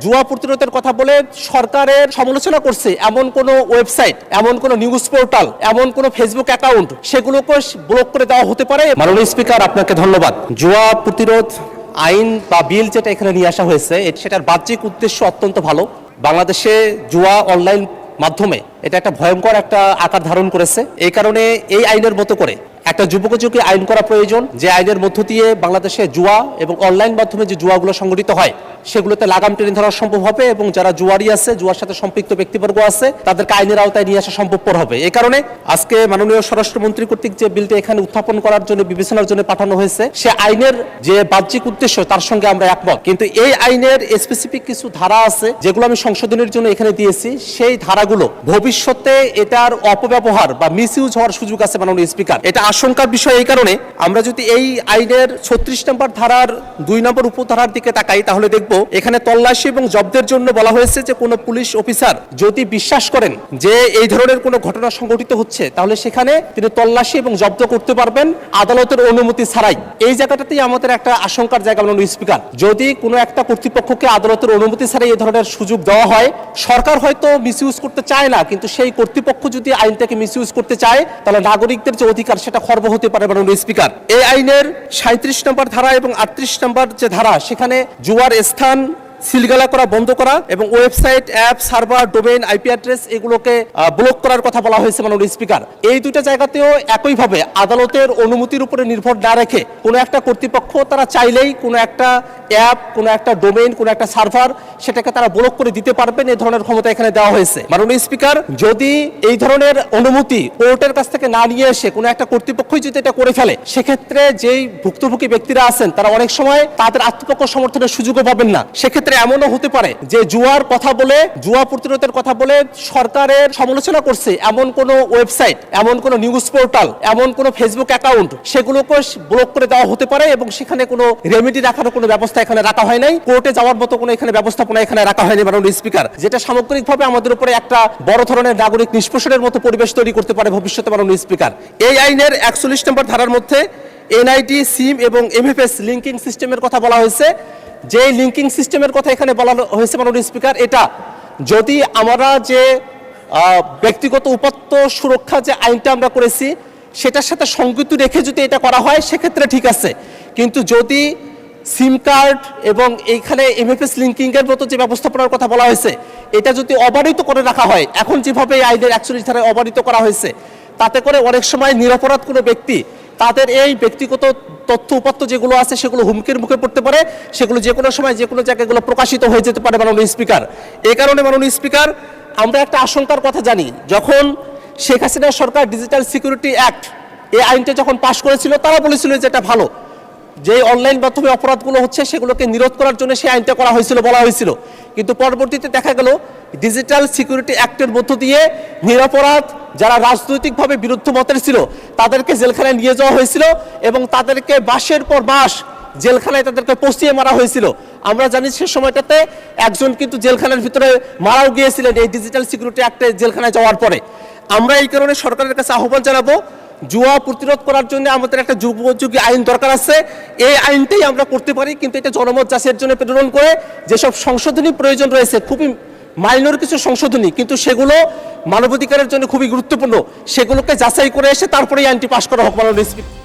জুয়া প্রতিরোধের কথা বলে সরকারের সমালোচনা করছে এমন কোন ওয়েবসাইট, এমন কোন নিউজ পোর্টাল, এমন কোন ফেসবুক অ্যাকাউন্ট সেগুলোকে ব্লক করে দেওয়া হতে পারে। মাননীয় স্পিকার, আপনাকে ধন্যবাদ। জুয়া প্রতিরোধ আইন বা বিল যেটা এখানে নিয়ে আসা হয়েছে সেটার বাহ্যিক উদ্দেশ্য অত্যন্ত ভালো। বাংলাদেশে জুয়া অনলাইন মাধ্যমে এটা একটা ভয়ঙ্কর একটা আকার ধারণ করেছে। এই কারণে এই আইনের মতো করে একটা যুবকযোগী আইন করা প্রয়োজন, যে আইনের মধ্য দিয়ে বাংলাদেশে জুয়া এবং অনলাইন মাধ্যমে যে জুয়াগুলো সংগঠিত হয় সেগুলোতে লাগাম টেনে ধরা সম্ভব হবে এবং যারা জুয়ারি আছে, জুয়ার সাথে সম্পৃক্ত ব্যক্তিবর্গ আছে, তাদেরকে আইনের আওতায় নিয়ে আসা সম্ভবপর হবে। এই কারণে আজকে মাননীয় স্বরাষ্ট্রমন্ত্রী কর্তৃক যে বিলটি এখানে উত্থাপন করার জন্য বিবেচনার জন্য পাঠানো হয়েছে, সে আইনের যে বাহ্যিক উদ্দেশ্য তার সঙ্গে আমরা একমত। কিন্তু এই আইনের স্পেসিফিক কিছু ধারা আছে যেগুলো আমি সংশোধনের জন্য এখানে দিয়েছি। সেই ধারাগুলো ভবিষ্যতে এটার অপব্যবহার বা মিসইউজ হওয়ার সুযোগ আছে মাননীয় স্পিকার। এটা আশঙ্কার বিষয়। এই কারণে আমরা যদি এই আইনের 36 নম্বর ধারার 2 নম্বর উপধারার দিকে তাকাই, তাহলে দেখব এখানে তল্লাশি এবং জব্দের জন্য বলা হয়েছে যে কোনো পুলিশ অফিসার যদি বিশ্বাস করেন যে এই ধরনের কোনো ঘটনা সংঘটিত হচ্ছে, তাহলে সেখানে তিনি তল্লাশি এবং জব্দ করতে পারবেন আদালতের অনুমতি ছাড়াই। এই জায়গাটাতেই আমাদের একটা আশঙ্কার জায়গা মাননীয় স্পিকার। যদি কোনো একটা কর্তৃপক্ষকে আদালতের অনুমতি ছাড়াই এই ধরনের সুযোগ দেওয়া হয়, সরকার হয়তো মিসইউজ করতে চায় না, কিন্তু সেই কর্তৃপক্ষ যদি আইনটাকে মিসইউজ করতে চায়, তাহলে নাগরিকদের যে অধিকার সেটা খর্ব হতে পারে মাননীয় স্পিকার। এই আইনের 37 নম্বর ধারা এবং 38 নম্বর যে ধারা, সেখানে জুয়ার স্থান সিলগালা করা, বন্ধ করা এবং website, app, server, domain, IP address এগুলোকে ব্লক করার কথা বলা হয়েছে মাননীয় স্পিকার। এই দুইটা জায়গাতেও একইভাবে আদালতের অনুমতির উপরে নির্ভর না রেখে কোনো একটা কর্তৃপক্ষ তারা চাইলেই কোনো একটা অ্যাপ, কোনো একটা ডোমেইন, কোনো একটা সার্ভার সেটাকে তারা ব্লক করে দিতে পারবেন। এই ধরনের ক্ষমতা এখানে দেওয়া হয়েছে মাননীয় স্পিকার। যদি এই ধরনের অনুমতি কোর্টের কাছ থেকে না নিয়ে এসে কোনো একটা কর্তৃপক্ষই যদি এটা করে ফেলে, সেক্ষেত্রে যেই ভুক্তভোগী ব্যক্তিরা আছেন তারা অনেক সময় তাদের আত্মপক্ষ সমর্থনের সুযোগও পাবেন না। সেক্ষেত্রে এমনও হতে পারে যে জুয়ার কথা বলে, জুয়া প্রতিরোধের কথা বলে সরকারের সমালোচনা করছে এমন কোন ওয়েবসাইট, এমন কোন নিউজ পোর্টাল, এমন কোন ফেসবুক অ্যাকাউন্ট সেগুলোকে ব্লক করে দেওয়া হতে পারে এবং সেখানে কোনো রেমেডি রাখার কোনো ব্যবস্থা এখানে রাখা হয় নাই। কোর্টে যাওয়ার মতো কোনো এখানে ব্যবস্থাপনা এখানে রাখা হয়নি মাননীয় স্পিকার, যেটা সামগ্রিকভাবে আমাদের উপরে একটা বড় ধরনের নাগরিক নিষ্পেষণের মতো পরিবেশ তৈরি করতে পারে ভবিষ্যতে মাননীয় স্পিকার। এই আইনের 41 নম্বর ধারার মধ্যে এনআইডি, সিম এবং এমএফএস লিঙ্কিং সিস্টেমের কথা বলা হয়েছে। যে লিঙ্কিং সিস্টেমের কথা এখানে বলা হয়েছে মাননীয় স্পিকার, এটা যদি আমরা যে ব্যক্তিগত উপাত্ত সুরক্ষা যে আইনটা আমরা করেছি সেটার সাথে সংযুক্ত রেখে যদি এটা করা হয় সেক্ষেত্রে ঠিক আছে। কিন্তু যদি সিম কার্ড এবং এইখানে এমএফএস লিঙ্কিং এর মতো যে ব্যবস্থাপনার কথা বলা হয়েছে, এটা যদি অবারিত করে রাখা হয়, এখন যেভাবে এই আইনের 41 ধারায় অবারিত করা হয়েছে, তাতে করে অনেক সময় নিরপরাধ কোনো ব্যক্তি তাদের এই ব্যক্তিগত তথ্য উপাত্ত যেগুলো আছে সেগুলো হুমকির মুখে পড়তে পারে, সেগুলো যে কোনো সময় যে কোনো জায়গায় প্রকাশিত হয়ে যেতে পারে মাননীয় স্পিকার। এই কারণে মাননীয় স্পিকার, আমরা একটা আশঙ্কার কথা জানি। যখন শেখ হাসিনা সরকার ডিজিটাল সিকিউরিটি অ্যাক্ট এই আইনটা যখন পাশ করেছিল, তারা বলেছিল যে এটা ভালো, যে অনলাইন মাধ্যমে অপরাধগুলো হচ্ছে সেগুলোকে নিরোধ করার জন্য সেই আইনটা করা হয়েছিল, বলা হয়েছিল। কিন্তু পরবর্তীতে দেখা গেল ডিজিটাল সিকিউরিটি অ্যাক্টের মধ্য দিয়ে নিরপরাধ যারা রাজনৈতিকভাবে বিরুদ্ধ মতের ছিল তাদেরকে জেলখানায় নিয়ে যাওয়া হয়েছিল এবং তাদেরকে মাসের পর মাস জেলখানায় তাদেরকে পচিয়ে মারা হয়েছিল। আমরা জানি সে সময়টাতে একজন কিন্তু জেলখানার ভিতরে মারাও গিয়েছিলেন এই ডিজিটাল সিকিউরিটি অ্যাক্টে জেলখানায় যাওয়ার পরে। আমরা এই কারণে সরকারের কাছে আহ্বান জানাবো, জুয়া প্রতিরোধ করার জন্য আমাদের একটা যুগোপযোগী আইন দরকার আছে। এই আইনটাই আমরা করতে পারি, কিন্তু এটা জনমত যাচাইয়ের জন্য প্রেরণ করে যেসব সংশোধনী প্রয়োজন রয়েছে, খুবই মাইনর কিছু সংশোধনী, কিন্তু সেগুলো মানবাধিকারের জন্য খুবই গুরুত্বপূর্ণ, সেগুলোকে যাচাই করে এসে তারপরে এই আইনটি পাশ করা হোক মাননীয় স্পিকার।